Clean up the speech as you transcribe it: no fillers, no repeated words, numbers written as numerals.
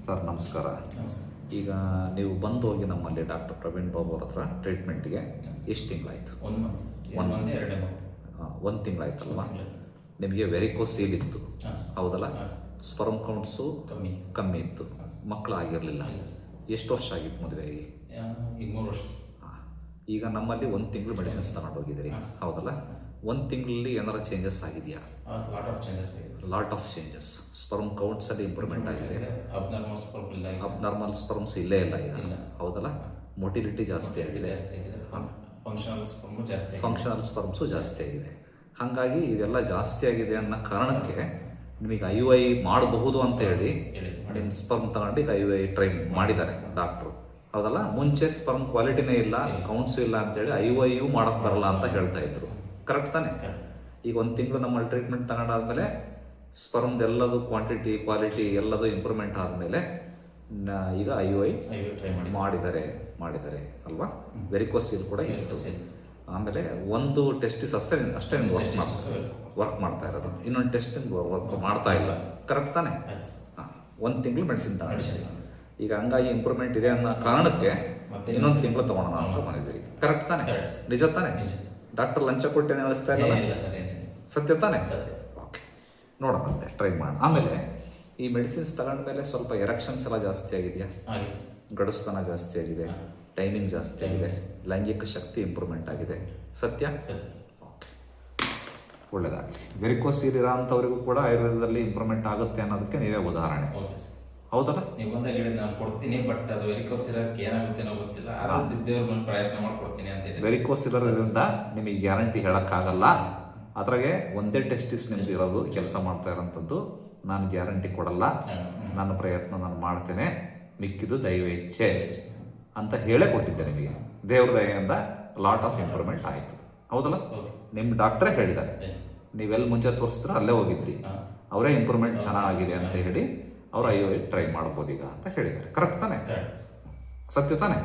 Sir ನಮಸ್ಕಾರ. ನಮಸ್ತೆ. ಈಗ ನೀವು ಬಂದು ಹೋಗಿ ನಮ್ಮಲ್ಲಿ ಡಾಕ್ಟರ್ ಪ್ರವೀಣ್ ಬಾಬು ಅವ್ರ ಹತ್ರ ಟ್ರೀಟ್ಮೆಂಟ್ಗೆ ಎಷ್ಟು ತಿಂಗಳಾಯಿತು? 1 ಮಂತ್. 1 month 2 month. 1 ತಿಂಗಳಾಯ್ತಲ್ವಾ? ನಿಮಗೆ ವೆರಿಕೋಸೀಲ್ ಇತ್ತು ಹೌದಲ್ಲ? ಸ್ಪರ್ಮ್ ಕೌಂಟ್ಸು ಕಮ್ಮಿ ಇತ್ತು, ಮಕ್ಕಳು ಆಗಿರಲಿಲ್ಲ. ಎಷ್ಟು ವರ್ಷ ಆಗಿತ್ತು ಮದುವೆಗೆ? ಈಗ 3 ವರ್ಷ. ಈಗ ನಮ್ಮಲ್ಲಿ 1 ತಿಂಗಳು ಮೆಡಿಸಿನ್ಸ್ ತಗೊಂಡು ಹೋಗಿದ್ದೀರಿ ಹೌದಲ್ಲ? 1 ತಿಂಗಳಲ್ಲಿ ಏನಾರ ಚೇಂಜಸ್ ಆಗಿದೆಯಾ? Lot of changes. Sperm counts ಅಲ್ಲಿ ಇಂಪ್ರೂವ್ಮೆಂಟ್ ಆಗಿದೆ. ಅಬ್ನಾರ್ಮಲ್ ಸ್ಪರ್ಮ್ಸ್ ಇಲ್ಲೇ ಇಲ್ಲ ಈಗ ಹೌದಲ್ಲ? ಮೊಟಿಲಿಟಿ ಜಾಸ್ತಿ ಆಗಿದೆ, ಫಂಕ್ಷನಲ್ ಸ್ಪರ್ಮ್ಸು ಜಾಸ್ತಿ ಆಗಿದೆ. ಹಾಗಾಗಿ ಇದೆಲ್ಲ ಜಾಸ್ತಿ ಆಗಿದೆ ಅನ್ನೋ ಕಾರಣಕ್ಕೆ ನಿಮಗೆ IUI ಮಾಡಬಹುದು ಅಂತ ಹೇಳಿ ನಿಮ್ಮ ಸ್ಪರ್ಮ್ ತಗೊಂಡು ಈಗ IUI ಟ್ರೈ ಮಾಡಿದ್ದಾರೆ ಡಾಕ್ಟ್ರು ಹೌದಲ್ಲ? ಮುಂಚೆ ಸ್ಪರ್ಮ್ ಕ್ವಾಲಿಟಿನೇ ಇಲ್ಲ, ಕೌಂಟ್ಸ್ ಇಲ್ಲ ಅಂತೇಳಿ IUI ಮಾಡಕ್ ಬರಲ್ಲ ಅಂತ ಹೇಳ್ತಾ ಇದ್ರು. ಕರೆಕ್ಟ್ ತಾನೆ? ಈಗ 1 ತಿಂಗಳು ನಮ್ಮಲ್ಲಿ ಟ್ರೀಟ್ಮೆಂಟ್ ತಗೊಂಡಾದ್ಮೇಲೆ ಸ್ಪರ್ಮ್ದು ಎಲ್ಲದು ಕ್ವಾಂಟಿಟಿ ಕ್ವಾಲಿಟಿ ಎಲ್ಲದು ಇಂಪ್ರೂವ್ಮೆಂಟ್ ಆದಮೇಲೆ ಈಗ IUI ಮಾಡಿದ್ದಾರೆ ಅಲ್ವಾ? ವೆರಿಕೋಸೀಲ್ ಕೂಡ ಇತ್ತು. ಆಮೇಲೆ ಒಂದು ಟೆಸ್ಟಿಸ್ ಅಷ್ಟೇ ವರ್ಕ್ ಮಾಡ್ತಾ ಇರೋದು, ಇನ್ನೊಂದು ಟೆಸ್ಟ್ ವರ್ಕ್ ಮಾಡ್ತಾ ಇಲ್ಲ. ಕರೆಕ್ಟ್ ತಾನೆ? 1 ತಿಂಗಳು ಮೆಡಿಸಿನ್ ತಗೊಂಡು ಈಗ ಹಂಗಾಗಿ ಇಂಪ್ರೂವ್ಮೆಂಟ್ ಇದೆ ಅನ್ನೋ ಕಾರಣಕ್ಕೆ ಇನ್ನೊಂದು ತಿಂಗಳು ತಗೊಳ್ಳೋಣ ಅಂತ ಬಂದಿದ್ದೀರಿ. ಕರೆಕ್ಟ್ ತಾನೆ? ನಿಜ ತಾನೆ? ಡಾಕ್ಟರ್ ಲಂಚ ಕೊಟ್ಟೆ ನಡೆಸ್ತಾ ಇಲ್ಲ, ಸತ್ಯ ತಾನೆ? ಓಕೆ, ನೋಡೋಣಂತೆ, ಟ್ರೈ ಮಾಡೋಣ. ಆಮೇಲೆ ಈ ಮೆಡಿಸಿನ್ಸ್ ತಗೊಂಡ್ಮೇಲೆ ಸ್ವಲ್ಪ ಎರೆಕ್ಷನ್ಸ್ ಎಲ್ಲ ಜಾಸ್ತಿ ಆಗಿದೆಯಾ? ಗಡಸ್ತನ ಜಾಸ್ತಿ ಆಗಿದೆ, ಟೈಮಿಂಗ್ ಜಾಸ್ತಿ ಆಗಿದೆ, ಲೈಂಗಿಕ ಶಕ್ತಿ ಇಂಪ್ರೂವ್ಮೆಂಟ್ ಆಗಿದೆ. ಸತ್ಯ? ಓಕೆ, ಒಳ್ಳೆಯದಾಗಲಿ. ವೆರಿಕೋಸೀಲ್ ಇರೋ ಅಂಥವ್ರಿಗೂ ಕೂಡ ಆಯುರ್ವೇದದಲ್ಲಿ ಇಂಪ್ರೂವ್ಮೆಂಟ್ ಆಗುತ್ತೆ ಅನ್ನೋದಕ್ಕೆ ನೀವೇ ಉದಾಹರಣೆ ಹೌದಲ್ಲ? ನೀವು ಬಂದಾಗ ಹೇಳಿದ್ ನಾನು ಕೊಡ್ತೀನಿ, ಬಟ್ ಅದು ವೆರಿಕೋಸಿಲರ್ಗೆ ಏನಾಗುತ್ತೆ ಗೊತ್ತಿಲ್ಲ, ದೇವ್ರ ಪ್ರಯತ್ನ ಮಾಡ್ಕೊಡ್ತೀನಿ ಅಂತ. ವೆರಿಕೋಸಿಲರ್ ಇದರಿಂದ ನಿಮಗೆ ಗ್ಯಾರಂಟಿ ಹೇಳಕ್ಕಾಗಲ್ಲ. ಅದ್ರಾಗೆ ಒಂದೇ ಟೆಸ್ಟಿಸ್ ನಿಮ್ದು ಇರೋದು ಕೆಲಸ ಮಾಡ್ತಾ ಇರೋಂಥದ್ದು. ನಾನು ಗ್ಯಾರಂಟಿ ಕೊಡಲ್ಲ, ನನ್ನ ಪ್ರಯತ್ನ ನಾನು ಮಾಡ್ತೇನೆ, ಮಿಕ್ಕಿದ್ದು ದೈವ ಇಚ್ಛೆ ಅಂತ ಹೇಳೇ ಕೊಟ್ಟಿದ್ದೆ ನಿಮಗೆ. ದೇವ್ರ ದಯೆಯಿಂದ ಲಾಟ್ ಆಫ್ ಇಂಪ್ರೂವ್ಮೆಂಟ್ ಆಯಿತು ಹೌದಲ್ಲ? ನಿಮ್ಮ ಡಾಕ್ಟ್ರೇ ಹೇಳಿದ್ದಾರೆ, ನೀವೆಲ್ಲಿ ಮುಂಚೆ ತೋರಿಸಿದ್ರೆ ಅಲ್ಲೇ ಹೋಗಿದ್ರಿ, ಅವರೇ ಇಂಪ್ರೂವ್ಮೆಂಟ್ ಚೆನ್ನಾಗಿದೆ ಅಂತ ಹೇಳಿ ಅವ್ರು IUI ಟ್ರೈ ಮಾಡ್ಬೋದು ಈಗ ಅಂತ ಹೇಳಿದ್ದಾರೆ. ಕರೆಕ್ಟ್ ತಾನೆ? ಸತ್ಯ ತಾನೆ?